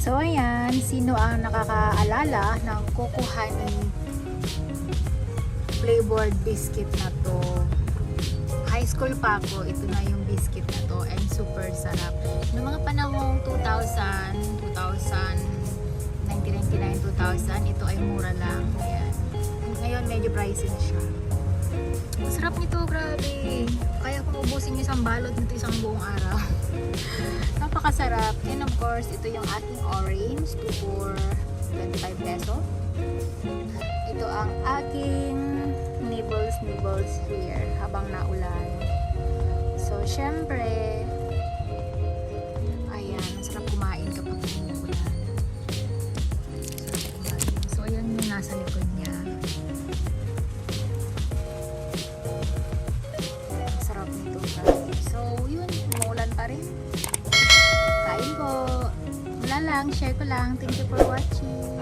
So ayan, sino ang nakakaalala ng Coco Honey flavored biscuit na to? High school pa ako, ito na yung biscuit na to and super sarap. Noong mga panahong 1999, 2000, ito ay mura lang. Ayan. Ngayon medyo pricey na siya. Ang sarap nito, grabe. Kaya kung ubusin yung isang balot nito isang buong araw. Napakasarap. And of course, ito yung aking orange, 2 for 25 peso. Ito ang aking nibbles here habang naulan. So, syempre, ayan, masarap kumain kapag umuulan. Masarap kumain. So, ayan yung nasa likod niya. Masarap nito. So, yun, umuulan pa rin. Kain po. Wala lang, share ko lang. Thank you for watching.